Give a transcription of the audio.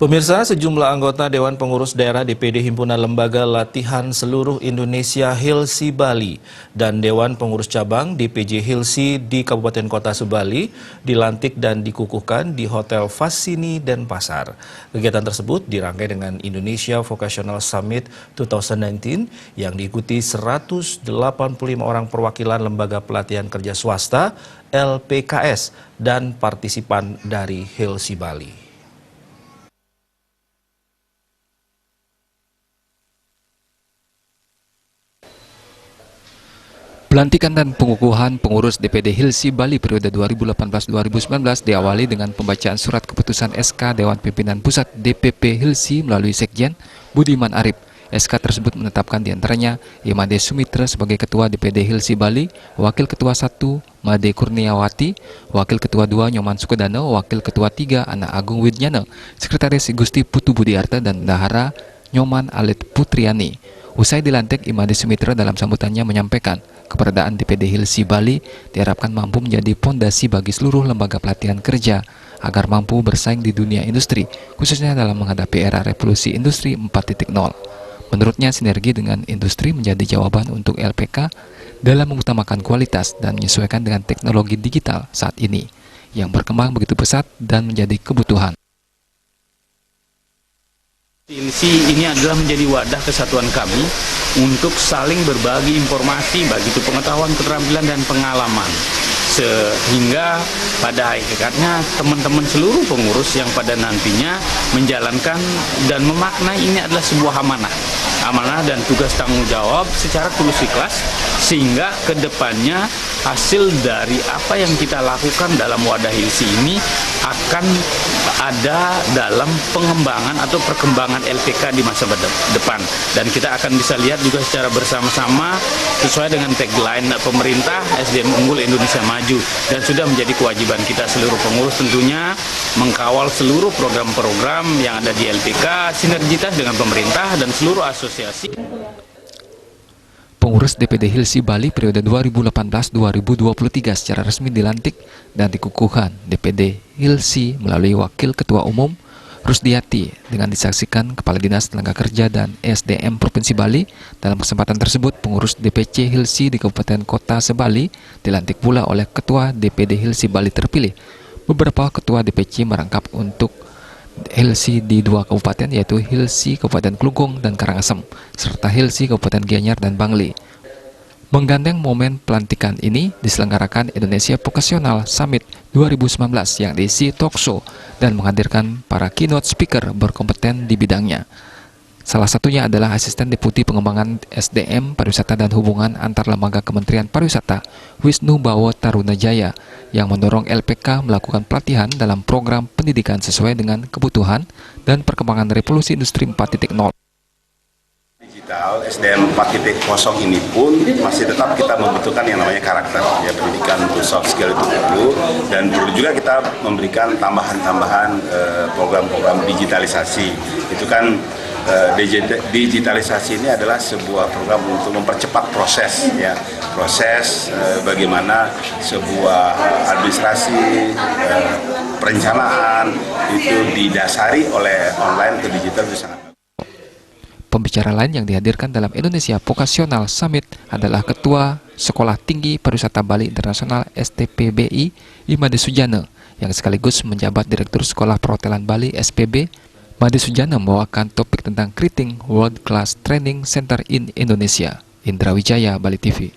Pemirsa, sejumlah anggota Dewan Pengurus Daerah DPD Himpunan Lembaga Latihan Seluruh Indonesia Hilsi Bali dan Dewan Pengurus Cabang DPJ Hilsi di Kabupaten Kota Subali dilantik dan dikukuhkan di Hotel Fassini Denpasar. Kegiatan tersebut dirangkai dengan Indonesia Vocational Summit 2019 yang diikuti 185 orang perwakilan lembaga pelatihan kerja swasta LPKS dan partisipan dari Hilsi Bali. Pelantikan dan pengukuhan pengurus DPD Hilsi Bali periode 2018-2019 diawali dengan pembacaan surat keputusan SK Dewan Pimpinan Pusat DPP Hilsi melalui Sekjen Budiman Arif. SK tersebut menetapkan diantaranya Imade Sumitra sebagai Ketua DPD Hilsi Bali, Wakil Ketua 1 Made Kurniawati, Wakil Ketua 2 Nyoman Sukodano, Wakil Ketua 3 Ana Agung Widjana, Sekretaris Gusti Putu Budiarta dan Bendahara Nyoman Alit Putriani. Usai dilantik, Imade Sumitra dalam sambutannya menyampaikan keberadaan DPD Hilsi Bali diharapkan mampu menjadi pondasi bagi seluruh lembaga pelatihan kerja agar mampu bersaing di dunia industri, khususnya dalam menghadapi era revolusi industri 4.0. Menurutnya, sinergi dengan industri menjadi jawaban untuk LPK dalam mengutamakan kualitas dan menyesuaikan dengan teknologi digital saat ini yang berkembang begitu pesat dan menjadi kebutuhan. Hilsi ini adalah menjadi wadah kesatuan kami untuk saling berbagi informasi, baik itu pengetahuan, keterampilan, dan pengalaman. Sehingga pada hakikatnya teman-teman seluruh pengurus yang pada nantinya menjalankan dan memaknai ini adalah sebuah amanah dan tugas tanggung jawab secara tulus ikhlas, sehingga kedepannya hasil dari apa yang kita lakukan dalam wadah Hilsi ini akan ada dalam pengembangan atau perkembangan LPK di masa depan, dan kita akan bisa lihat juga secara bersama-sama sesuai dengan tagline pemerintah SDM Unggul Indonesia Maju, dan sudah menjadi kewajiban kita seluruh pengurus tentunya mengkawal seluruh program-program yang ada di LPK, sinergitas dengan pemerintah dan seluruh asosiasi. Pengurus DPD Hilsi Bali periode 2018-2023 secara resmi dilantik dan dikukuhkan DPD Hilsi melalui Wakil Ketua Umum Rusdiati dengan disaksikan Kepala Dinas Tenaga Kerja dan SDM Provinsi Bali. Dalam kesempatan tersebut, pengurus DPC Hilsi di Kabupaten Kota Subali dilantik pula oleh Ketua DPD Hilsi Bali terpilih. Beberapa Ketua DPC merangkap untuk Hilsi di 2 kabupaten, yaitu Hilsi Kabupaten Klungkung dan Karangasem, serta Hilsi Kabupaten Gianyar dan Bangli. Menggandeng momen pelantikan ini diselenggarakan Indonesia Vocational Summit 2019 yang diisi talk show dan menghadirkan para keynote speaker berkompeten di bidangnya. Salah satunya adalah Asisten Deputi Pengembangan SDM Pariwisata dan Hubungan Antar Lembaga Kementerian Pariwisata, Wisnu Bawo Tarunajaya, yang mendorong LPK melakukan pelatihan dalam program pendidikan sesuai dengan kebutuhan dan perkembangan revolusi industri 4.0. Digital SDM 4.0 ini pun masih tetap kita membutuhkan yang namanya karakter, ya, pendidikan untuk soft skill itu perlu, dan perlu juga kita memberikan tambahan-tambahan program-program digitalisasi. Itu kan digitalisasi ini adalah sebuah program untuk mempercepat proses, ya, bagaimana sebuah administrasi perencanaan itu didasari oleh online ke digital itu sangat bagus. Pembicara lain yang dihadirkan dalam Indonesia Vocational Summit adalah Ketua Sekolah Tinggi Pariwisata Bali Internasional STPBI Imade Sujana, yang sekaligus menjabat Direktur Sekolah Perhotelan Bali SPB. Made Sujana membawakan topik tentang Creating World Class Training Center in Indonesia. Indra Wijaya, Bali TV.